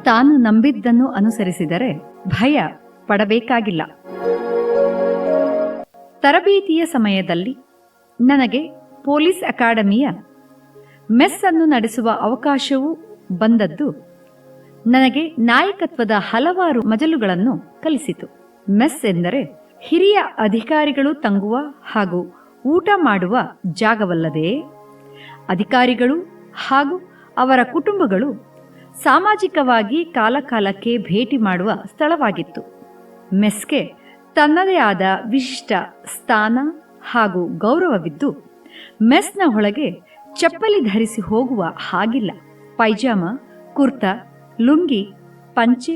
ತಾನು ನಂಬಿದ್ದನ್ನು ಅನುಸರಿಸಿದರೆ ಭಯ ಪಡಬೇಕಾಗಿಲ್ಲ. ತರಬೇತಿಯ ಸಮಯದಲ್ಲಿ ನನಗೆ ಪೊಲೀಸ್ ಅಕಾಡೆಮಿಯ ಮೆಸ್ ಅನ್ನು ನಡೆಸುವ ಅವಕಾಶವೂ ಬಂದದ್ದು ನನಗೆ ನಾಯಕತ್ವದ ಹಲವಾರು ಮಜಲುಗಳನ್ನು ಕಲಿಸಿತು. ಮೆಸ್ ಎಂದರೆ ಹಿರಿಯ ಅಧಿಕಾರಿಗಳು ತಂಗುವ ಹಾಗೂ ಊಟ ಮಾಡುವ ಜಾಗವಲ್ಲದೆ ಅಧಿಕಾರಿಗಳು ಹಾಗೂ ಅವರ ಕುಟುಂಬಗಳು ಸಾಮಾಜಿಕವಾಗಿ ಕಾಲಕಾಲಕ್ಕೆ ಭೇಟಿ ಮಾಡುವ ಸ್ಥಳವಾಗಿತ್ತು. ಮೆಸ್ಗೆ ತನ್ನದೇ ಆದ ವಿಶಿಷ್ಟ ಸ್ಥಾನ ಹಾಗೂ ಗೌರವವಿದ್ದು ಮೆಸ್ನ ಒಳಗೆ ಚಪ್ಪಲಿ ಧರಿಸಿ ಹೋಗುವ ಹಾಗಿಲ್ಲ. ಪೈಜಾಮ, ಕುರ್ತಾ, ಲುಂಗಿ, ಪಂಚೆ,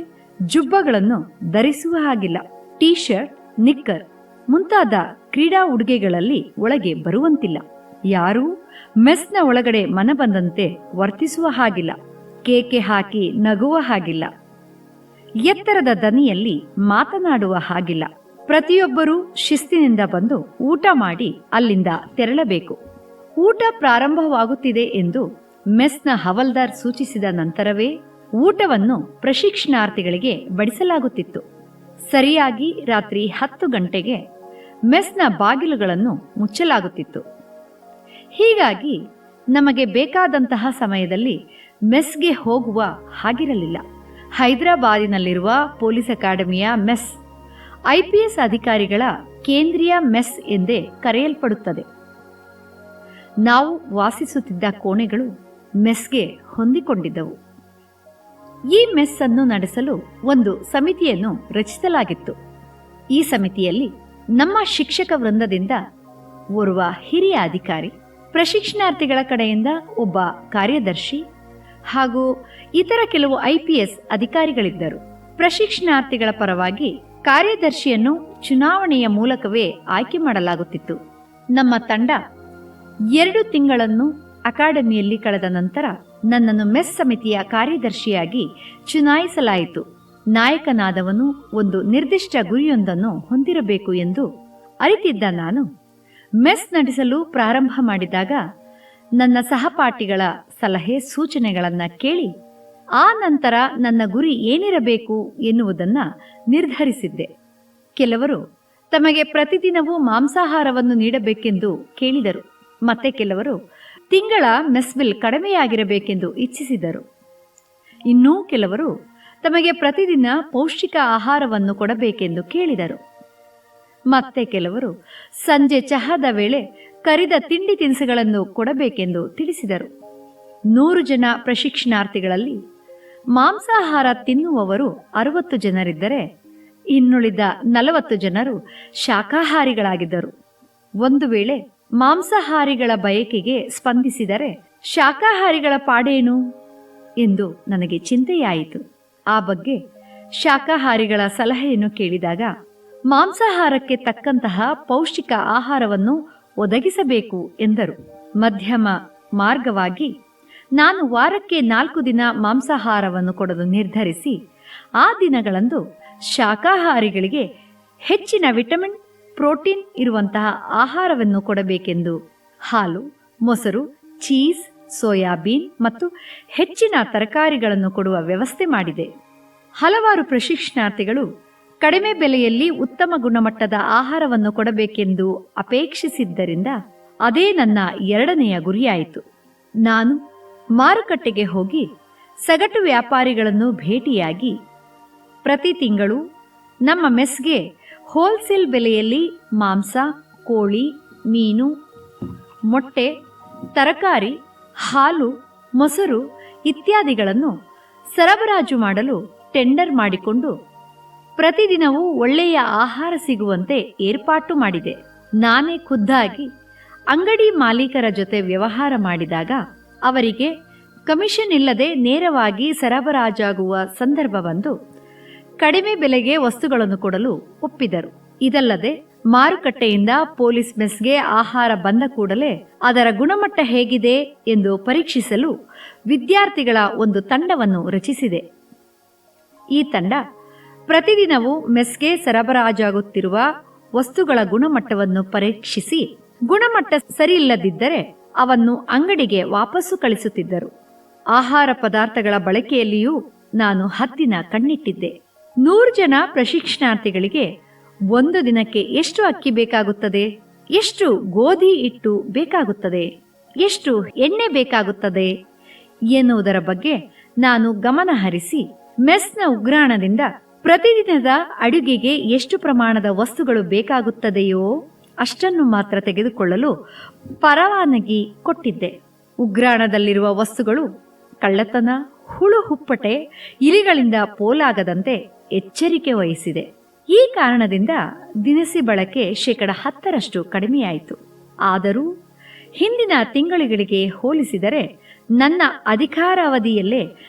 ಜುಬ್ಬಗಳನ್ನು ಧರಿಸುವ ಹಾಗಿಲ್ಲ. ಟೀ ಶರ್ಟ್, ನಿಕ್ಕರ್ ಮುಂತಾದ ಕ್ರೀಡಾ ಉಡುಗೆಗಳಲ್ಲಿ ಒಳಗೆ ಬರುವಂತಿಲ್ಲ. ಯಾರೂ ಮೆಸ್ನ ಒಳಗಡೆ ಮನಬಂದಂತೆ ವರ್ತಿಸುವ ಹಾಗಿಲ್ಲ. ಕೇಕೆ ಹಾಕಿ ನಗುವ ಹಾಗಿಲ್ಲ. ಎತ್ತರದ ದನಿಯಲ್ಲಿ ಮಾತನಾಡುವ ಹಾಗಿಲ್ಲ. ಪ್ರತಿಯೊಬ್ಬರೂ ಶಿಸ್ತಿನಿಂದ ಬಂದು ಊಟ ಮಾಡಿ ಅಲ್ಲಿಂದ ತೆರಳಬೇಕು. ಊಟ ಪ್ರಾರಂಭವಾಗುತ್ತಿದೆ ಎಂದು ಮೆಸ್ನ ಹವಲ್ದಾರ್ ಸೂಚಿಸಿದ ನಂತರವೇ ಊಟವನ್ನು ಪ್ರಶಿಕ್ಷಣಾರ್ಥಿಗಳಿಗೆ ಬಡಿಸಲಾಗುತ್ತಿತ್ತು. ಸರಿಯಾಗಿ ರಾತ್ರಿ 10 ಗಂಟೆಗೆ ಮೆಸ್ನ ಬಾಗಿಲುಗಳನ್ನು ಮುಚ್ಚಲಾಗುತ್ತಿತ್ತು. ಹೀಗಾಗಿ ನಮಗೆ ಬೇಕಾದಂತಹ ಸಮಯದಲ್ಲಿ ಮೆಸ್ಗೆ ಹೋಗುವ ಹಾಗಿರಲಿಲ್ಲ. ಹೈದರಾಬಾದಿನಲ್ಲಿರುವ ಪೊಲೀಸ್ ಅಕಾಡೆಮಿಯ ಮೆಸ್ IPS ಅಧಿಕಾರಿಗಳ ಕೇಂದ್ರೀಯ ಮೆಸ್ ಎಂದೇ ಕರೆಯಲ್ಪಡುತ್ತದೆ. ನಾವು ವಾಸಿಸುತ್ತಿದ್ದ ಕೋಣೆಗಳು ಮೆಸ್ಗೆ ಹೊಂದಿಕೊಂಡಿದ್ದವು. ಈ ಮೆಸ್ ಅನ್ನು ನಡೆಸಲು ಒಂದು ಸಮಿತಿಯನ್ನು ರಚಿಸಲಾಗಿತ್ತು. ಈ ಸಮಿತಿಯಲ್ಲಿ ನಮ್ಮ ಶಿಕ್ಷಕ ವೃಂದದಿಂದ ಓರ್ವ ಹಿರಿಯ ಅಧಿಕಾರಿ, ಪ್ರಶಿಕ್ಷಣಾರ್ಥಿಗಳ ಕಡೆಯಿಂದ ಒಬ್ಬ ಕಾರ್ಯದರ್ಶಿ ಹಾಗೂ ಇತರ ಕೆಲವು IPS ಅಧಿಕಾರಿಗಳಿದ್ದರು. ಪ್ರಶಿಕ್ಷಣಾರ್ಥಿಗಳ ಪರವಾಗಿ ಕಾರ್ಯದರ್ಶಿಯನ್ನು ಚುನಾವಣೆಯ ಮೂಲಕವೇ ಆಯ್ಕೆ ಮಾಡಲಾಗುತ್ತಿತ್ತು. ನಮ್ಮ ತಂಡ 2 ತಿಂಗಳನ್ನು ಅಕಾಡೆಮಿಯಲ್ಲಿ ಕಳೆದ ನಂತರ ನನ್ನನ್ನು ಮೆಸ್ ಸಮಿತಿಯ ಕಾರ್ಯದರ್ಶಿಯಾಗಿ ಚುನಾಯಿಸಲಾಯಿತು. ನಾಯಕನಾದವನು ಒಂದು ನಿರ್ದಿಷ್ಟ ಗುರಿಯೊಂದನ್ನು ಹೊಂದಿರಬೇಕು ಎಂದು ಅರಿತಿದ್ದ ನಾನು ಮೆಸ್ ನಡೆಸಲು ಪ್ರಾರಂಭ ಮಾಡಿದಾಗ ನನ್ನ ಸಹಪಾಠಿಗಳ ಸಲಹೆ ಸೂಚನೆಗಳನ್ನು ಕೇಳಿ ಆ ನಂತರ ನನ್ನ ಗುರಿ ಏನಿರಬೇಕು ಎನ್ನುವುದನ್ನು ನಿರ್ಧರಿಸಿದ್ದೆ. ಕೆಲವರು ತಮಗೆ ಪ್ರತಿದಿನವೂ ಮಾಂಸಾಹಾರವನ್ನು ನೀಡಬೇಕೆಂದು ಕೇಳಿದರು. ಮತ್ತೆ ಕೆಲವರು ತಿಂಗಳ ಮೆಸ್ ಬಿಲ್ ಕಡಿಮೆಯಾಗಿರಬೇಕೆಂದು ಇಚ್ಛಿಸಿದರು. ಇನ್ನೂ ಕೆಲವರು ತಮಗೆ ಪ್ರತಿದಿನ ಪೌಷ್ಟಿಕ ಆಹಾರವನ್ನು ಕೊಡಬೇಕೆಂದು ಕೇಳಿದರು. ಮತ್ತೆ ಕೆಲವರು ಸಂಜೆ ಚಹಾದ ವೇಳೆ ಕರಿದ ತಿಂಡಿ ತಿನಿಸುಗಳನ್ನು ಕೊಡಬೇಕೆಂದು ತಿಳಿಸಿದರು. 100 ಜನ ಪ್ರಶಿಕ್ಷಣಾರ್ಥಿಗಳಲ್ಲಿ ಮಾಂಸಾಹಾರ ತಿನ್ನುವವರು 60 ಜನರಿದ್ದರೆ ಇನ್ನುಳಿದ 40 ಜನರು ಶಾಕಾಹಾರಿಗಳಾಗಿದ್ದರು. ಒಂದು ವೇಳೆ ಮಾಂಸಾಹಾರಿಗಳ ಬಯಕೆಗೆ ಸ್ಪಂದಿಸಿದರೆ ಶಾಕಾಹಾರಿಗಳ ಪಾಡೇನು ಎಂದು ನನಗೆ ಚಿಂತೆಯಾಯಿತು. ಆ ಬಗ್ಗೆ ಶಾಕಾಹಾರಿಗಳ ಸಲಹೆಯನ್ನು ಕೇಳಿದಾಗ ಮಾಂಸಾಹಾರಕ್ಕೆ ತಕ್ಕಂತಹ ಪೌಷ್ಟಿಕ ಆಹಾರವನ್ನು ಒದಗಿಸಬೇಕು ಎಂದರು. ಮಧ್ಯಮ ಮಾರ್ಗವಾಗಿ ನಾನು ವಾರಕ್ಕೆ 4 ದಿನ ಮಾಂಸಾಹಾರವನ್ನು ಕೊಡಲು ನಿರ್ಧರಿಸಿ ಆ ದಿನಗಳಂದು ಶಾಕಾಹಾರಿಗಳಿಗೆ ಹೆಚ್ಚಿನ ವಿಟಮಿನ್, ಪ್ರೋಟೀನ್ ಇರುವಂತಹ ಆಹಾರವನ್ನು ಕೊಡಬೇಕೆಂದು ಹಾಲು, ಮೊಸರು, ಚೀಸ್, ಸೋಯಾಬೀನ್ ಮತ್ತು ಹೆಚ್ಚಿನ ತರಕಾರಿಗಳನ್ನು ಕೊಡುವ ವ್ಯವಸ್ಥೆ ಮಾಡಿದೆ. ಹಲವಾರು ಪ್ರಶಿಕ್ಷಣಾರ್ಥಿಗಳು ಕಡಿಮೆ ಬೆಲೆಯಲ್ಲಿ ಉತ್ತಮ ಗುಣಮಟ್ಟದ ಆಹಾರವನ್ನು ಕೊಡಬೇಕೆಂದು ಅಪೇಕ್ಷಿಸಿದ್ದರಿಂದ ಅದೇ ನನ್ನ 2ನೆಯ ಗುರಿಯಾಯಿತು. ನಾನು ಮಾರುಕಟ್ಟೆಗೆ ಹೋಗಿ ಸಗಟು ವ್ಯಾಪಾರಿಗಳನ್ನು ಭೇಟಿಯಾಗಿ ಪ್ರತಿ ತಿಂಗಳು ನಮ್ಮ ಮೆಸ್ಗೆ ಹೋಲ್ಸೇಲ್ ಬೆಲೆಯಲ್ಲಿ ಮಾಂಸ, ಕೋಳಿ, ಮೀನು, ಮೊಟ್ಟೆ, ತರಕಾರಿ, ಹಾಲು, ಮೊಸರು ಇತ್ಯಾದಿಗಳನ್ನು ಸರಬರಾಜು ಮಾಡಲು ಟೆಂಡರ್ ಮಾಡಿಕೊಂಡು ಪ್ರತಿದಿನವೂ ಒಳ್ಳೆಯ ಆಹಾರ ಸಿಗುವಂತೆ ಏರ್ಪಾಟು ಮಾಡಿದೆ. ನಾನೇ ಖುದ್ದಾಗಿ ಅಂಗಡಿ ಮಾಲೀಕರ ಜೊತೆ ವ್ಯವಹಾರ ಮಾಡಿದಾಗ ಅವರಿಗೆ ಕಮಿಷನ್ ಇಲ್ಲದೆ ನೇರವಾಗಿ ಸರಬರಾಜಾಗುವ ಸಂದರ್ಭ ಬಂದು ಕಡಿಮೆ ಬೆಲೆಗೆ ವಸ್ತುಗಳನ್ನು ಕೊಡಲು ಒಪ್ಪಿದರು. ಇದಲ್ಲದೆ ಮಾರುಕಟ್ಟೆಯಿಂದ ಪೊಲೀಸ್ ಮೆಸ್ಗೆ ಆಹಾರ ಬಂದ ಕೂಡಲೇ ಅದರ ಗುಣಮಟ್ಟ ಹೇಗಿದೆ ಎಂದು ಪರೀಕ್ಷಿಸಲು ವಿದ್ಯಾರ್ಥಿಗಳ ಒಂದು ತಂಡವನ್ನು ರಚಿಸಿದೆ. ಈ ತಂಡ ಪ್ರತಿದಿನವೂ ಮೆಸ್ಗೆ ಸರಬರಾಜಾಗುತ್ತಿರುವ ವಸ್ತುಗಳ ಗುಣಮಟ್ಟವನ್ನು ಪರೀಕ್ಷಿಸಿ ಗುಣಮಟ್ಟ ಸರಿಯಿಲ್ಲದಿದ್ದರೆ ಅವನ್ನು ಅಂಗಡಿಗೆ ವಾಪಸ್ಸು ಕಳಿಸುತ್ತಿದ್ದರು. ಆಹಾರ ಪದಾರ್ಥಗಳ ಬಳಕೆಯಲ್ಲಿಯೂ ನಾನು ಹದ್ದಿನ ಕಣ್ಣಿಟ್ಟಿದ್ದೆ. 100 ಜನ ಪ್ರಶಿಕ್ಷಣಾರ್ಥಿಗಳಿಗೆ ಒಂದು ದಿನಕ್ಕೆ ಎಷ್ಟು ಅಕ್ಕಿ ಬೇಕಾಗುತ್ತದೆ, ಎಷ್ಟು ಗೋಧಿ ಹಿಟ್ಟು ಬೇಕಾಗುತ್ತದೆ, ಎಷ್ಟು ಎಣ್ಣೆ ಬೇಕಾಗುತ್ತದೆ ಎನ್ನುವುದರ ಬಗ್ಗೆ ನಾನು ಗಮನ ಹರಿಸಿ ಮೆಸ್ನ ಉಗ್ರಾಣದಿಂದ ಪ್ರತಿದಿನದ ಅಡುಗೆಗೆ ಎಷ್ಟು ಪ್ರಮಾಣದ ವಸ್ತುಗಳು ಬೇಕಾಗುತ್ತದೆಯೋ ಅಷ್ಟನ್ನು ಮಾತ್ರ ತೆಗೆದುಕೊಳ್ಳಲು ಪರವಾನಗಿ ಕೊಟ್ಟಿದ್ದೆ. ಉಗ್ರಾಣದಲ್ಲಿರುವ ವಸ್ತುಗಳು ಕಳ್ಳತನ, ಹುಳು ಹುಪ್ಪಟೆ, ಇಲಿಗಳಿಂದ ಪೋಲಾಗದಂತೆ ಎಚ್ಚರಿಕೆ ವಹಿಸಿದೆ. ಈ ಕಾರಣದಿಂದ ದಿನಸಿ ಬಳಕೆ 10% ಕಡಿಮೆಯಾಯಿತು. ಆದರೂ ಹಿಂದಿನ ತಿಂಗಳುಗಳಿಗೆ ಹೋಲಿಸಿದರೆ ನನ್ನ ಅಧಿಕಾರಾವಧಿಯಲ್ಲೇ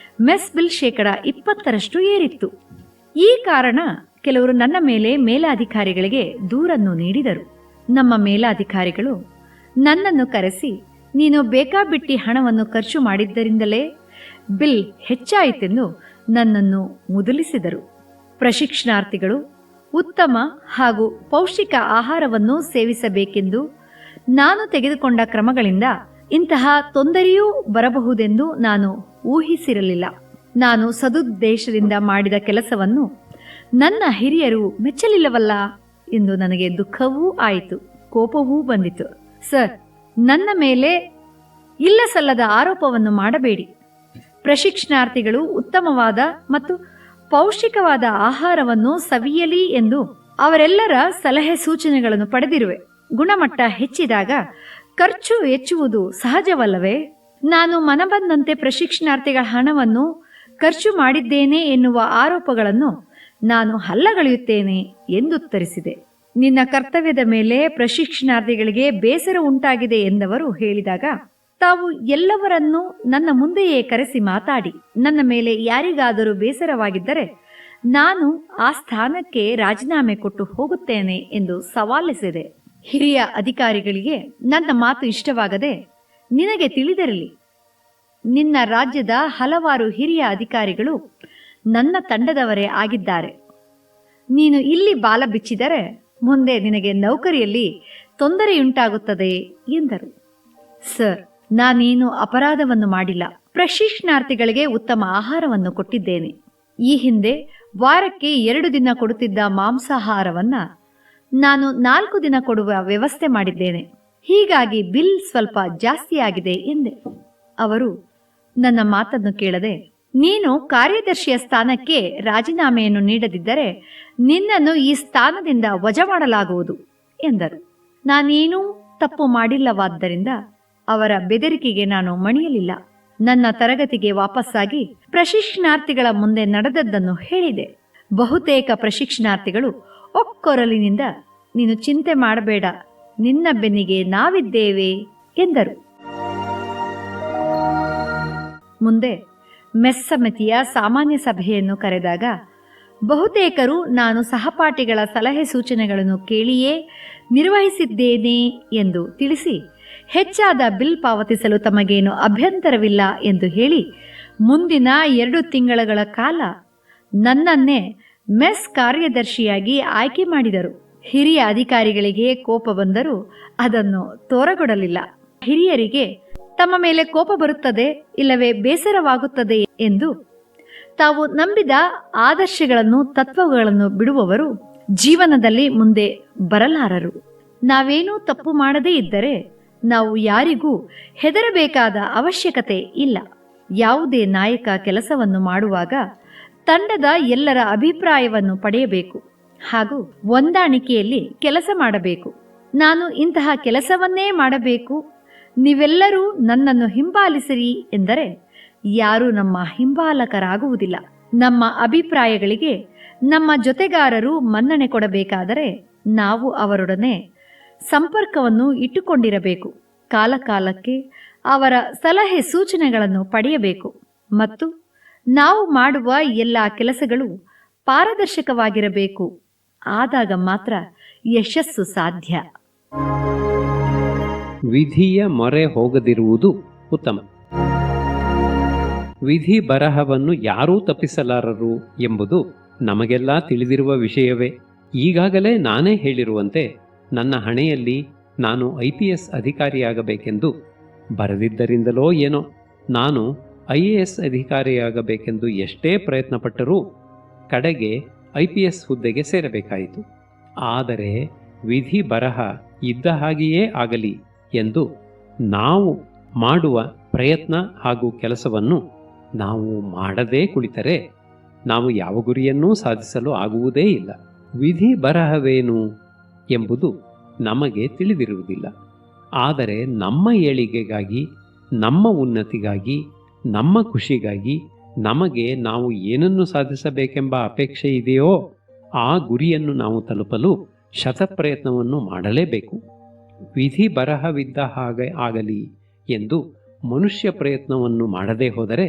ಮೆಸ್ ಬಿಲ್ 20% ಏರಿತ್ತು. ಈ ಕಾರಣ ಕೆಲವರು ನನ್ನ ಮೇಲೆ ಮೇಲಾಧಿಕಾರಿಗಳಿಗೆ ದೂರನ್ನು ನೀಡಿದರು. ನಮ್ಮ ಮೇಲಾಧಿಕಾರಿಗಳು ನನ್ನನ್ನು ಕರೆಸಿ, ನೀನು ಬೇಕಾಬಿಟ್ಟಿ ಹಣವನ್ನು ಖರ್ಚು ಮಾಡಿದ್ದರಿಂದಲೇ ಬಿಲ್ ಹೆಚ್ಚಾಯಿತೆಂದು ನನ್ನನ್ನು ಮುದುಲಿಸಿದರು. ಪ್ರಶಿಕ್ಷಣಾರ್ಥಿಗಳು ಉತ್ತಮ ಹಾಗೂ ಪೌಷ್ಟಿಕ ಆಹಾರವನ್ನು ಸೇವಿಸಬೇಕೆಂದು ನಾನು ತೆಗೆದುಕೊಂಡ ಕ್ರಮಗಳಿಂದ ಇಂತಹ ತೊಂದರೆಯೂ ಬರಬಹುದೆಂದು ನಾನು ಊಹಿಸಿರಲಿಲ್ಲ. ನಾನು ಸದುದ್ದೇಶದಿಂದ ಮಾಡಿದ ಕೆಲಸವನ್ನು ನನ್ನ ಹಿರಿಯರು ಮೆಚ್ಚಲಿಲ್ಲವಲ್ಲ ಎಂದು ನನಗೆ ದುಃಖವೂ ಆಯಿತು, ಕೋಪವೂ ಬಂದಿತು. ಸರ್, ನನ್ನ ಮೇಲೆ ಇಲ್ಲ ಸಲ್ಲದ ಆರೋಪವನ್ನು ಮಾಡಬೇಡಿ. ಪ್ರಶಿಕ್ಷಣಾರ್ಥಿಗಳು ಉತ್ತಮವಾದ ಮತ್ತು ಪೌಷ್ಟಿಕವಾದ ಆಹಾರವನ್ನು ಸವಿಯಲಿ ಎಂದು ಅವರೆಲ್ಲರ ಸಲಹೆ ಸೂಚನೆಗಳನ್ನು ಪಡೆದಿರುವೆ. ಗುಣಮಟ್ಟ ಹೆಚ್ಚಿದಾಗ ಖರ್ಚು ಹೆಚ್ಚುವುದು ಸಹಜವಲ್ಲವೇ? ನಾನು ಮನಬಂದಂತೆ ಪ್ರಶಿಕ್ಷಣಾರ್ಥಿಗಳ ಹಣವನ್ನು ಖರ್ಚು ಮಾಡಿದ್ದೇನೆ ಎನ್ನುವ ಆರೋಪಗಳನ್ನು ನಾನು ಹಲ್ಲಗಳೆಯುತ್ತೇನೆ ಎಂದುತ್ತರಿಸಿದೆ. ನಿನ್ನ ಕರ್ತವ್ಯದ ಮೇಲೆ ಪ್ರಶಿಕ್ಷಣಾರ್ಥಿಗಳಿಗೆ ಬೇಸರ ಉಂಟಾಗಿದೆ ಎಂದವರು ಹೇಳಿದಾಗ ತಾವು ಎಲ್ಲವರನ್ನೂ ನನ್ನ ಮುಂದೆಯೇ ಕರೆಸಿ ಮಾತಾಡಿ ನನ್ನ ಮೇಲೆ ಯಾರಿಗಾದರೂ ಬೇಸರವಾಗಿದ್ದರೆ ನಾನು ಆ ಸ್ಥಾನಕ್ಕೆ ರಾಜೀನಾಮೆ ಕೊಟ್ಟು ಹೋಗುತ್ತೇನೆ ಎಂದು ಸವಾಲೆಸೆದೆ. ಹಿರಿಯ ಅಧಿಕಾರಿಗಳಿಗೆ ನನ್ನ ಮಾತು ಇಷ್ಟವಾಗದೆ, ನಿನಗೆ ತಿಳಿದಿರಲಿ, ನಿನ್ನ ರಾಜ್ಯದ ಹಲವಾರು ಹಿರಿಯ ಅಧಿಕಾರಿಗಳು ನನ್ನ ತಂಡದವರೇ ಆಗಿದ್ದಾರೆ. ನೀನು ಇಲ್ಲಿ ಬಾಲ ಬಿಚ್ಚಿದರೆ ಮುಂದೆ ನಿನಗೆ ನೌಕರಿಯಲ್ಲಿ ತೊಂದರೆಯುಂಟಾಗುತ್ತದೆ ಎಂದರು. ಸರ್, ನಾನೇನು ಅಪರಾಧವನ್ನು ಮಾಡಿಲ್ಲ. ಪ್ರಶಿಕ್ಷಣಾರ್ಥಿಗಳಿಗೆ ಉತ್ತಮ ಆಹಾರವನ್ನು ಕೊಟ್ಟಿದ್ದೇನೆ. ಈ ಹಿಂದೆ ವಾರಕ್ಕೆ 2 ದಿನ ಕೊಡುತ್ತಿದ್ದ ಮಾಂಸಾಹಾರವನ್ನ ನಾನು 4 ದಿನ ಕೊಡುವ ವ್ಯವಸ್ಥೆ ಮಾಡಿದ್ದೇನೆ. ಹೀಗಾಗಿ ಬಿಲ್ ಸ್ವಲ್ಪ ಜಾಸ್ತಿಯಾಗಿದೆ ಎಂದೆ. ಅವರು ನನ್ನ ಮಾತನ್ನು ಕೇಳದೆ, ನೀನು ಕಾರ್ಯದರ್ಶಿಯ ಸ್ಥಾನಕ್ಕೆ ರಾಜೀನಾಮೆಯನ್ನು ನೀಡದಿದ್ದರೆ ನಿನ್ನನ್ನು ಈ ಸ್ಥಾನದಿಂದ ವಜಾ ಮಾಡಲಾಗುವುದು ಎಂದರು. ನಾನೇನೂ ತಪ್ಪು ಮಾಡಿಲ್ಲವಾದ್ದರಿಂದ ಅವರ ಬೆದರಿಕೆಗೆ ನಾನು ಮಣಿಯಲಿಲ್ಲ. ನನ್ನ ತರಗತಿಗೆ ವಾಪಸ್ಸಾಗಿ ಪ್ರಶಿಕ್ಷಣಾರ್ಥಿಗಳ ಮುಂದೆ ನಡೆದದ್ದನ್ನು ಹೇಳಿದೆ. ಬಹುತೇಕ ಪ್ರಶಿಕ್ಷಣಾರ್ಥಿಗಳು ಒಕ್ಕೊರಲಿನಿಂದ, ನೀನು ಚಿಂತೆ ಮಾಡಬೇಡ, ನಿನ್ನ ಬೆನ್ನಿಗೆ ನಾವಿದ್ದೇವೆ ಎಂದರು. ಮುಂದೆ ಮೆಸ್ ಸಮಿತಿಯ ಸಾಮಾನ್ಯ ಸಭೆಯನ್ನು ಕರೆದಾಗ ಬಹುತೇಕರು ನಾನು ಸಹಪಾಠಿಗಳ ಸಲಹೆ ಸೂಚನೆಗಳನ್ನು ಕೇಳಿಯೇ ನಿರ್ವಹಿಸಿದ್ದೇನೆ ಎಂದು ತಿಳಿಸಿ ಹೆಚ್ಚಾದ ಬಿಲ್ ಪಾವತಿಸಲು ತಮಗೇನು ಅಭ್ಯಂತರವಿಲ್ಲ ಎಂದು ಹೇಳಿ ಮುಂದಿನ 2 ತಿಂಗಳ ಕಾಲ ನನ್ನನ್ನೇ ಮೆಸ್ ಕಾರ್ಯದರ್ಶಿಯಾಗಿ ಆಯ್ಕೆ ಮಾಡಿದರು. ಹಿರಿಯ ಅಧಿಕಾರಿಗಳಿಗೆ ಕೋಪ ಬಂದರೂ ಅದನ್ನು ತೋರಗೊಡಲಿಲ್ಲ. ಹಿರಿಯರಿಗೆ ತಮ್ಮ ಮೇಲೆ ಕೋಪ ಬರುತ್ತದೆ, ಇಲ್ಲವೇ ಬೇಸರವಾಗುತ್ತದೆ ಎಂದು ತಾವು ನಂಬಿದ ಆದರ್ಶಗಳನ್ನು, ತತ್ವಗಳನ್ನು ಬಿಡುವವರು ಜೀವನದಲ್ಲಿ ಮುಂದೆ ಬರಲಾರರು. ನಾವೇನೂ ತಪ್ಪು ಮಾಡದೇ ಇದ್ದರೆ ನಾವು ಯಾರಿಗೂ ಹೆದರಬೇಕಾದ ಅವಶ್ಯಕತೆ ಇಲ್ಲ. ಯಾವುದೇ ನಾಯಕ ಕೆಲಸವನ್ನು ಮಾಡುವಾಗ ತಂಡದ ಎಲ್ಲರ ಅಭಿಪ್ರಾಯವನ್ನು ಪಡೆಯಬೇಕು ಹಾಗೂ ಹೊಂದಾಣಿಕೆಯಲ್ಲಿ ಕೆಲಸ ಮಾಡಬೇಕು. ನಾನು ಇಂತಹ ಕೆಲಸವನ್ನೇ ಮಾಡಬೇಕು, ನೀವೆಲ್ಲರೂ ನನ್ನನ್ನು ಹಿಂಬಾಲಿಸಿರಿ ಎಂದರೆ ಯಾರೂ ನಮ್ಮ ಹಿಂಬಾಲಕರಾಗುವುದಿಲ್ಲ. ನಮ್ಮ ಅಭಿಪ್ರಾಯಗಳಿಗೆ ನಮ್ಮ ಜೊತೆಗಾರರು ಮನ್ನಣೆ ಕೊಡಬೇಕಾದರೆ ನಾವು ಅವರೊಡನೆ ಸಂಪರ್ಕವನ್ನು ಇಟ್ಟುಕೊಂಡಿರಬೇಕು. ಕಾಲಕಾಲಕ್ಕೆ ಅವರ ಸಲಹೆ ಸೂಚನೆಗಳನ್ನು ಪಡೆಯಬೇಕು ಮತ್ತು ನಾವು ಮಾಡುವ ಎಲ್ಲ ಕೆಲಸಗಳು ಪಾರದರ್ಶಕವಾಗಿರಬೇಕು. ಆದಾಗ ಮಾತ್ರ ಯಶಸ್ಸು ಸಾಧ್ಯ. ವಿಧಿಯ ಮೊರೆ ಹೋಗದಿರುವುದು ಉತ್ತಮ. ವಿಧಿ ಬರಹವನ್ನು ಯಾರೂ ತಪ್ಪಿಸಲಾರರು ಎಂಬುದು ನಮಗೆಲ್ಲ ತಿಳಿದಿರುವ ವಿಷಯವೇ. ಈಗಾಗಲೇ ನಾನೇ ಹೇಳಿರುವಂತೆ ನನ್ನ ಹಣೆಯಲ್ಲಿ ನಾನು IPS ಅಧಿಕಾರಿಯಾಗಬೇಕೆಂದು ಬರೆದಿದ್ದರಿಂದಲೋ ಏನೋ ನಾನು IAS ಅಧಿಕಾರಿಯಾಗಬೇಕೆಂದು ಎಷ್ಟೇ ಪ್ರಯತ್ನಪಟ್ಟರೂ ಕಡೆಗೆ IPS ಹುದ್ದೆಗೆ ಸೇರಬೇಕಾಯಿತು. ಆದರೆ ವಿಧಿ ಬರಹ ಇದ್ದ ಹಾಗೆಯೇ ಆಗಲಿ ಎಂದು ನಾವು ಮಾಡುವ ಪ್ರಯತ್ನ ಹಾಗೂ ಕೆಲಸವನ್ನು ನಾವು ಮಾಡದೇ ಕುಳಿತರೆ ನಾವು ಯಾವ ಗುರಿಯನ್ನೂ ಸಾಧಿಸಲು ಆಗುವುದೇ ಇಲ್ಲ. ವಿಧಿ ಬರಹವೇನು ಎಂಬುದು ನಮಗೆ ತಿಳಿದಿರುವುದಿಲ್ಲ. ಆದರೆ ನಮ್ಮ ಏಳಿಗೆಗಾಗಿ, ನಮ್ಮ ಉನ್ನತಿಗಾಗಿ, ನಮ್ಮ ಖುಷಿಗಾಗಿ ನಮಗೆ ನಾವು ಏನನ್ನು ಸಾಧಿಸಬೇಕೆಂಬ ಅಪೇಕ್ಷೆ ಇದೆಯೋ ಆ ಗುರಿಯನ್ನು ನಾವು ತಲುಪಲು ಶತಪ್ರಯತ್ನವನ್ನು ಮಾಡಲೇಬೇಕು. ವಿಧಿ ಬರಹವಿದ್ದ ಹಾಗೆ ಆಗಲಿ ಎಂದು ಮನುಷ್ಯ ಪ್ರಯತ್ನವನ್ನು ಮಾಡದೇ ಹೋದರೆ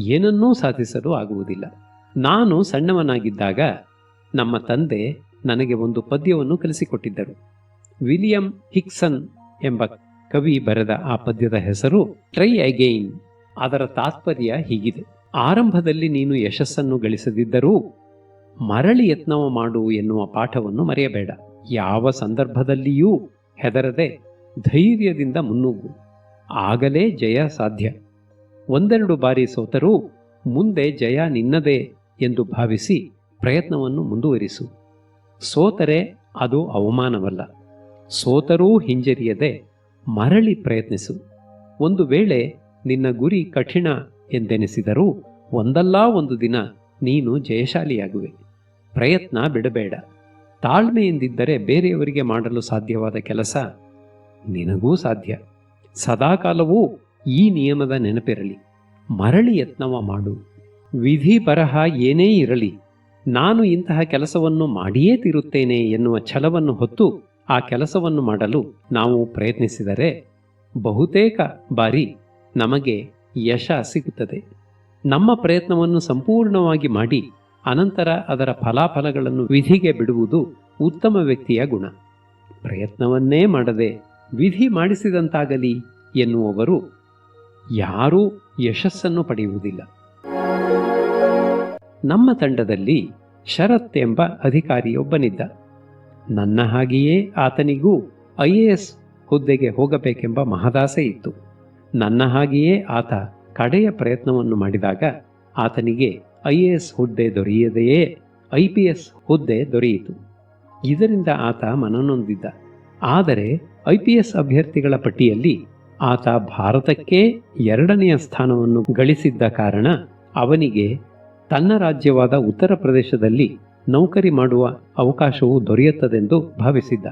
ಏನನ್ನೂ ಸಾಧಿಸಲು ಆಗುವುದಿಲ್ಲ. ನಾನು ಸಣ್ಣವನಾಗಿದ್ದಾಗ ನಮ್ಮ ತಂದೆ ನನಗೆ ಒಂದು ಪದ್ಯವನ್ನು ಕಲಿಸಿಕೊಟ್ಟಿದ್ದರು. ವಿಲಿಯಂ ಹಿಕ್ಸನ್ ಎಂಬ ಕವಿ ಬರೆದ ಆ ಪದ್ಯದ ಹೆಸರು ಟ್ರೈ ಅಗೈನ್. ಅದರ ತಾತ್ಪರ್ಯ ಹೀಗಿದೆ: ಆರಂಭದಲ್ಲಿ ನೀನು ಯಶಸ್ಸನ್ನು ಗಳಿಸದಿದ್ದರೂ ಮರಳಿ ಯತ್ನವ ಮಾಡು ಎನ್ನುವ ಪಾಠವನ್ನು ಮರೆಯಬೇಡ. ಯಾವ ಸಂದರ್ಭದಲ್ಲಿಯೂ ಹೆದರದೆ ಧೈರ್ಯದಿಂದ ಮುನ್ನುಗ್ಗು, ಆಗಲೇ ಜಯ ಸಾಧ್ಯ. ಒಂದೆರಡು ಬಾರಿ ಸೋತರೂ ಮುಂದೆ ಜಯ ನಿನ್ನದೇ ಎಂದು ಭಾವಿಸಿ ಪ್ರಯತ್ನವನ್ನು ಮುಂದುವರಿಸು. ಸೋತರೆ ಅದು ಅವಮಾನವಲ್ಲ. ಸೋತರೂ ಹಿಂಜರಿಯದೆ ಮರಳಿ ಪ್ರಯತ್ನಿಸು. ಒಂದು ವೇಳೆ ನಿನ್ನ ಗುರಿ ಕಠಿಣ ಎಂದೆನಿಸಿದರೂ ಒಂದಲ್ಲ ಒಂದು ದಿನ ನೀನು ಜಯಶಾಲಿಯಾಗುವೆ. ಪ್ರಯತ್ನ ಬಿಡಬೇಡ. ತಾಳ್ಮೆಯಿಂದಿದ್ದರೆ ಬೇರೆಯವರಿಗೆ ಮಾಡಲು ಸಾಧ್ಯವಾದ ಕೆಲಸ ನಿನಗೂ ಸಾಧ್ಯ. ಸದಾಕಾಲವೂ ಈ ನಿಯಮದ ನೆನಪಿರಲಿ: ಮರಳಿ ಯತ್ನವ ಮಾಡು. ವಿಧಿ ಬರಹ ಏನೇ ಇರಲಿ, ನಾನು ಇಂತಹ ಕೆಲಸವನ್ನು ಮಾಡಿಯೇ ತೀರುತ್ತೇನೆ ಎನ್ನುವ ಛಲವನ್ನು ಹೊತ್ತು ಆ ಕೆಲಸವನ್ನು ಮಾಡಲು ನಾವು ಪ್ರಯತ್ನಿಸಿದರೆ ಬಹುತೇಕ ಬಾರಿ ನಮಗೆ ಯಶ ಸಿಗುತ್ತದೆ. ನಮ್ಮ ಪ್ರಯತ್ನವನ್ನು ಸಂಪೂರ್ಣವಾಗಿ ಮಾಡಿ ಅನಂತರ ಅದರ ಫಲಾಫಲಗಳನ್ನು ವಿಧಿಗೆ ಬಿಡುವುದು ಉತ್ತಮ ವ್ಯಕ್ತಿಯ ಗುಣ. ಪ್ರಯತ್ನವನ್ನೇ ಮಾಡದೆ ವಿಧಿ ಮಾಡಿಸಿದಂತಾಗಲಿ ಎನ್ನುವವರು ಯಾರೂ ಯಶಸ್ಸನ್ನು ಪಡೆಯುವುದಿಲ್ಲ. ನಮ್ಮ ತಂಡದಲ್ಲಿ ಶರತ್ ಎಂಬ ಅಧಿಕಾರಿಯೊಬ್ಬನಿದ್ದ. ನನ್ನ ಹಾಗೆಯೇ ಆತನಿಗೂ IAS ಹುದ್ದೆಗೆ ಹೋಗಬೇಕೆಂಬ ಮಹದಾಸೆ ಇತ್ತು. ನನ್ನ ಹಾಗೆಯೇ ಆತ ಕಡೆಯ ಪ್ರಯತ್ನವನ್ನು ಮಾಡಿದಾಗ ಆತನಿಗೆ IAS ಹುದ್ದೆ ದೊರೆಯದೆಯೇ IPS ಹುದ್ದೆ ದೊರೆಯಿತು. ಇದರಿಂದ ಆತ ಮನನೊಂದಿದ್ದ. ಆದರೆ IPS ಅಭ್ಯರ್ಥಿಗಳ ಪಟ್ಟಿಯಲ್ಲಿ ಆತ ಭಾರತಕ್ಕೆ 2ನೆಯ ಸ್ಥಾನವನ್ನು ಗಳಿಸಿದ್ದ ಕಾರಣ ಅವನಿಗೆ ತನ್ನ ರಾಜ್ಯವಾದ ಉತ್ತರ ಪ್ರದೇಶದಲ್ಲಿ ನೌಕರಿ ಮಾಡುವ ಅವಕಾಶವು ದೊರೆಯುತ್ತದೆಂದು ಭಾವಿಸಿದ್ದ.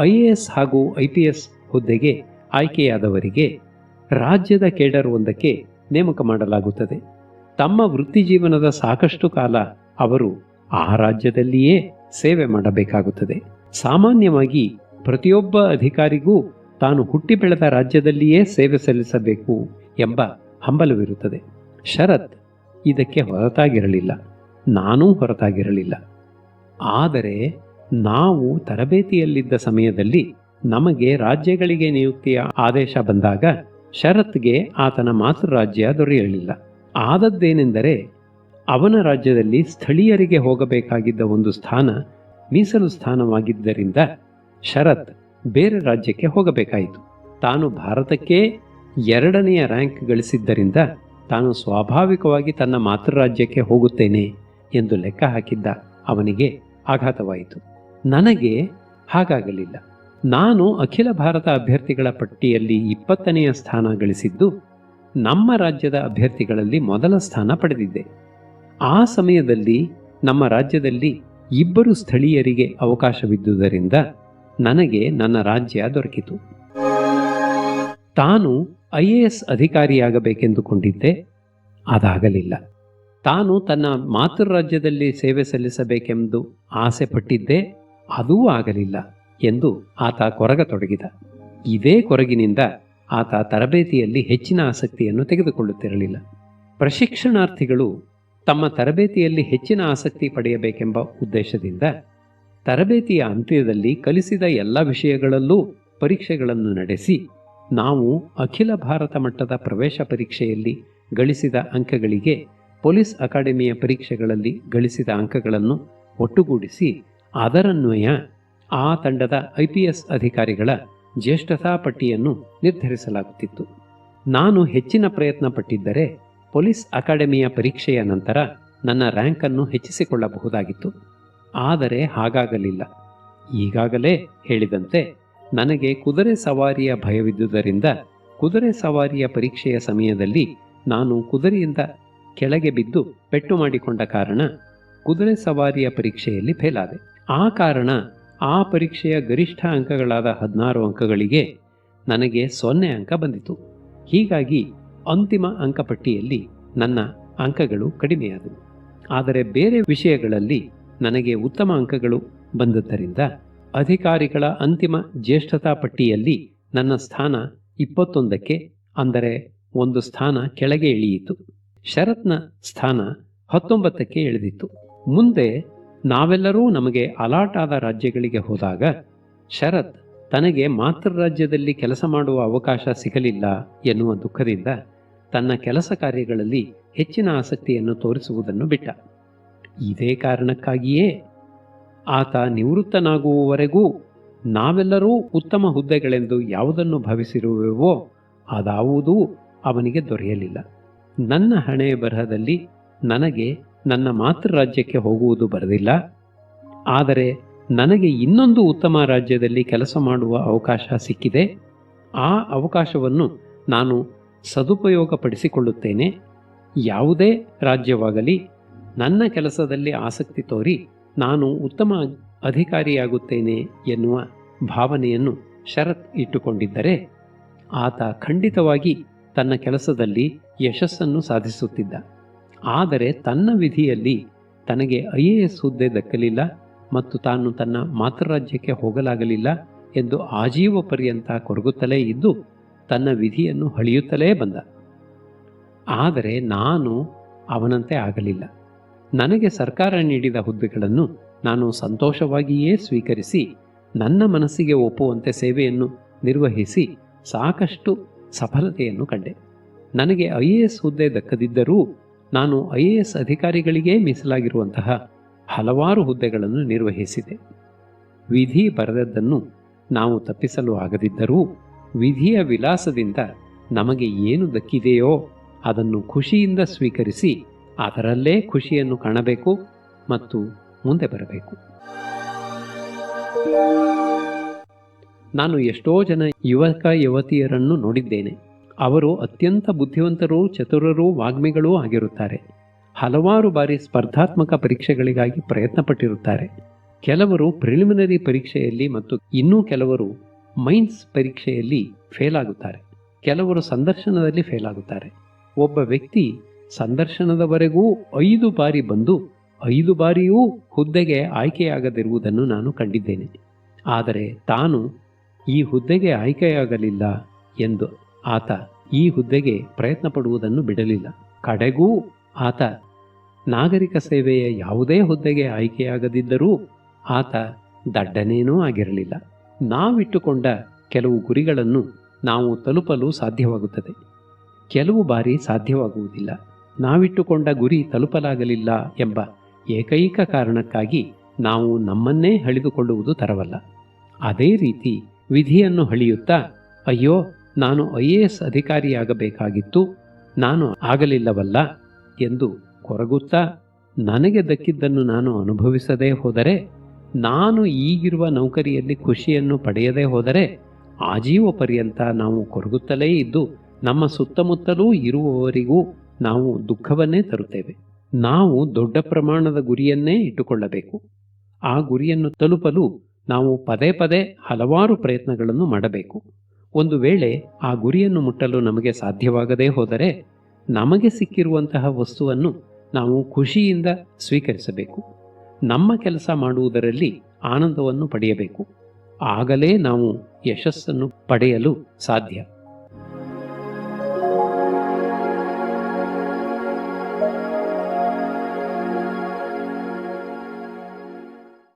IAS ಹಾಗೂ IPS ಹುದ್ದೆಗೆ ಆಯ್ಕೆಯಾದವರಿಗೆ ರಾಜ್ಯದ ಕೇಡರ್ ಒಂದಕ್ಕೆ ನೇಮಕ ಮಾಡಲಾಗುತ್ತದೆ. ತಮ್ಮ ವೃತ್ತಿ ಜೀವನದ ಸಾಕಷ್ಟು ಕಾಲ ಅವರು ಆ ರಾಜ್ಯದಲ್ಲಿಯೇ ಸೇವೆ ಮಾಡಬೇಕಾಗುತ್ತದೆ. ಸಾಮಾನ್ಯವಾಗಿ ಪ್ರತಿಯೊಬ್ಬ ಅಧಿಕಾರಿಗೂ ತಾನು ಹುಟ್ಟಿ ಬೆಳೆದ ರಾಜ್ಯದಲ್ಲಿಯೇ ಸೇವೆ ಸಲ್ಲಿಸಬೇಕು ಎಂಬ ಹಂಬಲವಿರುತ್ತದೆ. ಶರತ್ ಇದಕ್ಕೆ ಹೊರತಾಗಿರಲಿಲ್ಲ, ನಾನೂ ಹೊರತಾಗಿರಲಿಲ್ಲ. ಆದರೆ ನಾವು ತರಬೇತಿಯಲ್ಲಿದ್ದ ಸಮಯದಲ್ಲಿ ನಮಗೆ ರಾಜ್ಯಗಳಿಗೆ ನಿಯುಕ್ತಿಯ ಆದೇಶ ಬಂದಾಗ ಶರತ್ಗೆ ಆತನ ಮಾತೃ ರಾಜ್ಯ ದೊರೆಯಲಿಲ್ಲ. ಆದದ್ದೇನೆಂದರೆ ಅವನ ರಾಜ್ಯದಲ್ಲಿ ಸ್ಥಳೀಯರಿಗೆ ಹೋಗಬೇಕಾಗಿದ್ದ ಒಂದು ಸ್ಥಾನ ಮೀಸಲು ಸ್ಥಾನವಾಗಿದ್ದರಿಂದ ಶರತ್ ಬೇರೆ ರಾಜ್ಯಕ್ಕೆ ಹೋಗಬೇಕಾಯಿತು. ತಾನು ಭಾರತಕ್ಕೆ 2ನೆಯ ರ್ಯಾಂಕ್ ಗಳಿಸಿದ್ದರಿಂದ ತಾನು ಸ್ವಾಭಾವಿಕವಾಗಿ ತನ್ನ ಮಾತೃರಾಜ್ಯಕ್ಕೆ ಹೋಗುತ್ತೇನೆ ಎಂದು ಲೆಕ್ಕ ಹಾಕಿದ್ದ ಅವನಿಗೆ ಆಘಾತವಾಯಿತು. ನನಗೆ ಹಾಗಾಗಲಿಲ್ಲ. ನಾನು ಅಖಿಲ ಭಾರತ ಅಭ್ಯರ್ಥಿಗಳ ಪಟ್ಟಿಯಲ್ಲಿ 20ನೆಯ ಸ್ಥಾನ ಗಳಿಸಿದ್ದು ನಮ್ಮ ರಾಜ್ಯದ ಅಭ್ಯರ್ಥಿಗಳಲ್ಲಿ ಮೊದಲ ಸ್ಥಾನ ಪಡೆದಿದ್ದೆ. ಆ ಸಮಯದಲ್ಲಿ ನಮ್ಮ ರಾಜ್ಯದಲ್ಲಿ 2 ಸ್ಥಳೀಯರಿಗೆ ಅವಕಾಶವಿದ್ದುದರಿಂದ ನನಗೆ ನನ್ನ ರಾಜ್ಯ ದೊರಕಿತು. ತಾನು IAS ಅಧಿಕಾರಿಯಾಗಬೇಕೆಂದುಕೊಂಡಿದ್ದೆ, ಅದಾಗಲಿಲ್ಲ. ತಾನು ತನ್ನ ಮಾತೃ ರಾಜ್ಯದಲ್ಲಿ ಸೇವೆ ಸಲ್ಲಿಸಬೇಕೆಂದು ಆಸೆ ಪಟ್ಟಿದ್ದೆ, ಅದೂ ಆಗಲಿಲ್ಲ ಎಂದು ಆತ ಕೊರಗತೊಡಗಿದ. ಇದೇ ಕೊರಗಿನಿಂದ ಆತ ತರಬೇತಿಯಲ್ಲಿ ಹೆಚ್ಚಿನ ಆಸಕ್ತಿಯನ್ನು ತೆಗೆದುಕೊಳ್ಳುತ್ತಿರಲಿಲ್ಲ. ಪ್ರಶಿಕ್ಷಣಾರ್ಥಿಗಳು ತಮ್ಮ ತರಬೇತಿಯಲ್ಲಿ ಹೆಚ್ಚಿನ ಆಸಕ್ತಿ ಪಡೆಯಬೇಕೆಂಬ ಉದ್ದೇಶದಿಂದ ತರಬೇತಿಯ ಅಂತ್ಯದಲ್ಲಿ ಕಲಿಸಿದ ಎಲ್ಲ ವಿಷಯಗಳಲ್ಲೂ ಪರೀಕ್ಷೆಗಳನ್ನು ನಡೆಸಿ ನಾವು ಅಖಿಲ ಭಾರತ ಮಟ್ಟದ ಪ್ರವೇಶ ಪರೀಕ್ಷೆಯಲ್ಲಿ ಗಳಿಸಿದ ಅಂಕಗಳಿಗೆ ಪೊಲೀಸ್ ಅಕಾಡೆಮಿಯ ಪರೀಕ್ಷೆಗಳಲ್ಲಿ ಗಳಿಸಿದ ಅಂಕಗಳನ್ನು ಒಟ್ಟುಗೂಡಿಸಿ ಅದರನ್ವಯ ಆ ತಂಡದ IPS ಅಧಿಕಾರಿಗಳ ಜ್ಯೇಷ್ಠತಾ ಪಟ್ಟಿಯನ್ನು ನಿರ್ಧರಿಸಲಾಗುತ್ತಿತ್ತು. ನಾನು ಹೆಚ್ಚಿನ ಪ್ರಯತ್ನ ಪಟ್ಟಿದ್ದರೆ ಪೊಲೀಸ್ ಅಕಾಡೆಮಿಯ ಪರೀಕ್ಷೆಯ ನಂತರ ನನ್ನ ರ್ಯಾಂಕನ್ನು ಹೆಚ್ಚಿಸಿಕೊಳ್ಳಬಹುದಾಗಿತ್ತು. ಆದರೆ ಹಾಗಾಗಲಿಲ್ಲ. ಈಗಾಗಲೇ ಹೇಳಿದಂತೆ ನನಗೆ ಕುದುರೆ ಸವಾರಿಯ ಭಯವಿದ್ದುದರಿಂದ ಕುದುರೆ ಸವಾರಿಯ ಪರೀಕ್ಷೆಯ ಸಮಯದಲ್ಲಿ ನಾನು ಕುದುರೆಯಿಂದ ಕೆಳಗೆ ಬಿದ್ದು ಪೆಟ್ಟು ಮಾಡಿಕೊಂಡ ಕಾರಣ ಕುದುರೆ ಸವಾರಿಯ ಪರೀಕ್ಷೆಯಲ್ಲಿ ಫೇಲಾದೆ. ಆ ಕಾರಣ ಆ ಪರೀಕ್ಷೆಯ ಗರಿಷ್ಠ ಅಂಕಗಳಾದ 16 ಅಂಕಗಳಿಗೆ ನನಗೆ 0 ಅಂಕ ಬಂದಿತು. ಹೀಗಾಗಿ ಅಂತಿಮ ಅಂಕಪಟ್ಟಿಯಲ್ಲಿ ನನ್ನ ಅಂಕಗಳು ಕಡಿಮೆಯಾದವು. ಆದರೆ ಬೇರೆ ವಿಷಯಗಳಲ್ಲಿ ನನಗೆ ಉತ್ತಮ ಅಂಕಗಳು ಬಂದದ್ದರಿಂದ ಅಧಿಕಾರಿಗಳ ಅಂತಿಮ ಜ್ಯೇಷ್ಠತಾ ಪಟ್ಟಿಯಲ್ಲಿ ನನ್ನ ಸ್ಥಾನ 21ಕ್ಕೆ, ಅಂದರೆ 1 ಸ್ಥಾನ ಕೆಳಗೆ ಇಳಿಯಿತು. ಶರತ್ನ ಸ್ಥಾನ 19ಕ್ಕೆ ಇಳಿದಿತ್ತು. ಮುಂದೆ ನಾವೆಲ್ಲರೂ ನಮಗೆ ಅಲಾಟ್ ಆದ ರಾಜ್ಯಗಳಿಗೆ ಹೋದಾಗ ಶರತ್ ತನಗೆ ಮಾತೃ ರಾಜ್ಯದಲ್ಲಿ ಕೆಲಸ ಮಾಡುವ ಅವಕಾಶ ಸಿಗಲಿಲ್ಲ ಎನ್ನುವ ದುಃಖದಿಂದ ತನ್ನ ಕೆಲಸ ಕಾರ್ಯಗಳಲ್ಲಿ ಹೆಚ್ಚಿನ ಆಸಕ್ತಿಯನ್ನು ತೋರಿಸುವುದನ್ನು ಬಿಟ್ಟ. ಇದೇ ಕಾರಣಕ್ಕಾಗಿಯೇ ಆತ ನಿವೃತ್ತನಾಗುವವರೆಗೂ ನಾವೆಲ್ಲರೂ ಉತ್ತಮ ಹುದ್ದೆಗಳೆಂದು ಯಾವುದನ್ನು ಭಾವಿಸಿರುವೆವೋ ಅದಾವುದೂ ಅವನಿಗೆ ದೊರೆಯಲಿಲ್ಲ. ನನ್ನ ಹಣೆಯ ಬರಹದಲ್ಲಿ ನನಗೆ ನನ್ನ ಮಾತೃ ರಾಜ್ಯಕ್ಕೆ ಹೋಗುವುದು ಬರಲಿಲ್ಲ. ಆದರೆ ನನಗೆ ಇನ್ನೊಂದು ಉತ್ತಮ ರಾಜ್ಯದಲ್ಲಿ ಕೆಲಸ ಮಾಡುವ ಅವಕಾಶ ಸಿಕ್ಕಿದೆ. ಆ ಅವಕಾಶವನ್ನು ನಾನು ಸದುಪಯೋಗಪಡಿಸಿಕೊಳ್ಳುತ್ತೇನೆ. ಯಾವುದೇ ರಾಜ್ಯವಾಗಲಿ ನನ್ನ ಕೆಲಸದಲ್ಲಿ ಆಸಕ್ತಿ ತೋರಿ ನಾನು ಉತ್ತಮ ಅಧಿಕಾರಿಯಾಗುತ್ತೇನೆ ಎನ್ನುವ ಭಾವನೆಯನ್ನು ಶರತ್ ಇಟ್ಟುಕೊಂಡಿದ್ದರೆ ಆತ ಖಂಡಿತವಾಗಿ ತನ್ನ ಕೆಲಸದಲ್ಲಿ ಯಶಸ್ಸನ್ನು ಸಾಧಿಸುತ್ತಿದ್ದ. ಆದರೆ ತನ್ನ ವಿಧಿಯಲ್ಲಿ ತನಗೆ IAS ಹುದ್ದೆ ದಕ್ಕಲಿಲ್ಲ ಮತ್ತು ತಾನು ತನ್ನ ಮಾತೃರಾಜ್ಯಕ್ಕೆ ಹೋಗಲಾಗಲಿಲ್ಲ ಎಂದು ಆಜೀವ ಪರ್ಯಂತ ಕೊರಗುತ್ತಲೇ ಇದ್ದು ತನ್ನ ವಿಧಿಯನ್ನು ಹಳಿಯುತ್ತಲೇ ಬಂದ. ಆದರೆ ನಾನು ಅವನಂತೆ ಆಗಲಿಲ್ಲ. ನನಗೆ ಸರ್ಕಾರ ನೀಡಿದ ಹುದ್ದೆಗಳನ್ನು ನಾನು ಸಂತೋಷವಾಗಿಯೇ ಸ್ವೀಕರಿಸಿ ನನ್ನ ಮನಸ್ಸಿಗೆ ಒಪ್ಪುವಂತೆ ಸೇವೆಯನ್ನು ನಿರ್ವಹಿಸಿ ಸಾಕಷ್ಟು ಸಫಲತೆಯನ್ನು ಕಂಡೆ. ನನಗೆ IAS ಹುದ್ದೆ ದಕ್ಕದಿದ್ದರೂ ನಾನು IAS ಅಧಿಕಾರಿಗಳಿಗೇ ಮೀಸಲಾಗಿರುವಂತಹ ಹಲವಾರು ಹುದ್ದೆಗಳನ್ನು ನಿರ್ವಹಿಸಿದೆ. ವಿಧಿ ಬರೆದದ್ದನ್ನು ನಾವು ತಪ್ಪಿಸಲು ಆಗದಿದ್ದರೂ ವಿಧಿಯ ವಿಲಾಸದಿಂದ ನಮಗೆ ಏನು ದಕ್ಕಿದೆಯೋ ಅದನ್ನು ಖುಷಿಯಿಂದ ಸ್ವೀಕರಿಸಿ ಅದರಲ್ಲೇ ಖುಷಿಯನ್ನು ಕಾಣಬೇಕು ಮತ್ತು ಮುಂದೆ ಬರಬೇಕು. ನಾನು ಎಷ್ಟೋ ಜನ ಯುವಕ ಯುವತಿಯರನ್ನು ನೋಡಿದ್ದೇನೆ. ಅವರು ಅತ್ಯಂತ ಬುದ್ಧಿವಂತರೂ ಚತುರರೂ ವಾಗ್ಮಿಗಳೂ ಆಗಿರುತ್ತಾರೆ. ಹಲವಾರು ಬಾರಿ ಸ್ಪರ್ಧಾತ್ಮಕ ಪರೀಕ್ಷೆಗಳಿಗಾಗಿ ಪ್ರಯತ್ನ ಪಟ್ಟಿರುತ್ತಾರೆ. ಕೆಲವರು ಪ್ರಿಲಿಮಿನರಿ ಪರೀಕ್ಷೆಯಲ್ಲಿ ಮತ್ತು ಇನ್ನೂ ಕೆಲವರು ಮೈನ್ಸ್ ಪರೀಕ್ಷೆಯಲ್ಲಿ ಫೇಲ್ ಆಗುತ್ತಾರೆ. ಕೆಲವರು ಸಂದರ್ಶನದಲ್ಲಿ ಫೇಲ್ ಆಗುತ್ತಾರೆ. ಒಬ್ಬ ವ್ಯಕ್ತಿ ಸಂದರ್ಶನದವರೆಗೂ 5 ಬಾರಿ ಬಂದು 5 ಬಾರಿಯೂ ಹುದ್ದೆಗೆ ಆಯ್ಕೆಯಾಗದಿರುವುದನ್ನು ನಾನು ಕಂಡಿದ್ದೇನೆ. ಆದರೆ ತಾನು ಈ ಹುದ್ದೆಗೆ ಆಯ್ಕೆಯಾಗಲಿಲ್ಲ ಎಂದು ಆತ ಈ ಹುದ್ದೆಗೆ ಪ್ರಯತ್ನ ಪಡುವುದನ್ನು ಬಿಡಲಿಲ್ಲ. ಕಡೆಗೂ ಆತ ನಾಗರಿಕ ಸೇವೆಯ ಯಾವುದೇ ಹುದ್ದೆಗೆ ಆಯ್ಕೆಯಾಗದಿದ್ದರೂ ಆತ ದಡ್ಡನೇನೂ ಆಗಿರಲಿಲ್ಲ. ನಾವಿಟ್ಟುಕೊಂಡ ಕೆಲವು ಗುರಿಗಳನ್ನು ನಾವು ತಲುಪಲು ಸಾಧ್ಯವಾಗುತ್ತದೆ, ಕೆಲವು ಬಾರಿ ಸಾಧ್ಯವಾಗುವುದಿಲ್ಲ. ನಾವಿಟ್ಟುಕೊಂಡ ಗುರಿ ತಲುಪಲಾಗಲಿಲ್ಲ ಎಂಬ ಏಕೈಕ ಕಾರಣಕ್ಕಾಗಿ ನಾವು ನಮ್ಮನ್ನೇ ಹಳಿದುಕೊಳ್ಳುವುದು ತರವಲ್ಲ. ಅದೇ ರೀತಿ ವಿಧಿಯನ್ನು ಹಳಿಯುತ್ತಾ ಅಯ್ಯೋ ನಾನು IAS ಅಧಿಕಾರಿಯಾಗಬೇಕಾಗಿತ್ತು, ನಾನು ಆಗಲಿಲ್ಲವಲ್ಲ ಎಂದು ಕೊರಗುತ್ತಾ ನನಗೆ ದಕ್ಕಿದ್ದನ್ನು ನಾನು ಅನುಭವಿಸದೇ ಹೋದರೆ, ನಾನು ಈಗಿರುವ ನೌಕರಿಯಲ್ಲಿ ಖುಷಿಯನ್ನು ಪಡೆಯದೇ ಹೋದರೆ ಆಜೀವ ಪರ್ಯಂತ ನಾವು ಕೊರಗುತ್ತಲೇ ಇದ್ದು ನಮ್ಮ ಸುತ್ತಮುತ್ತಲೂ ಇರುವವರಿಗೂ ನಾವು ದುಃಖವನ್ನೇ ತರುತ್ತೇವೆ. ನಾವು ದೊಡ್ಡ ಪ್ರಮಾಣದ ಗುರಿಯನ್ನೇ ಇಟ್ಟುಕೊಳ್ಳಬೇಕು. ಆ ಗುರಿಯನ್ನು ತಲುಪಲು ನಾವು ಪದೇ ಪದೇ ಹಲವಾರು ಪ್ರಯತ್ನಗಳನ್ನು ಮಾಡಬೇಕು. ಒಂದು ವೇಳೆ ಆ ಗುರಿಯನ್ನು ಮುಟ್ಟಲು ನಮಗೆ ಸಾಧ್ಯವಾಗದೇ ಹೋದರೆ ನಮಗೆ ಸಿಕ್ಕಿರುವಂತಹ ವಸ್ತುವನ್ನು ನಾವು ಖುಷಿಯಿಂದ ಸ್ವೀಕರಿಸಬೇಕು. ನಮ್ಮ ಕೆಲಸ ಮಾಡುವುದರಲ್ಲಿ ಆನಂದವನ್ನು ಪಡೆಯಬೇಕು. ಆಗಲೇ ನಾವು ಯಶಸ್ಸನ್ನು ಪಡೆಯಲು ಸಾಧ್ಯ.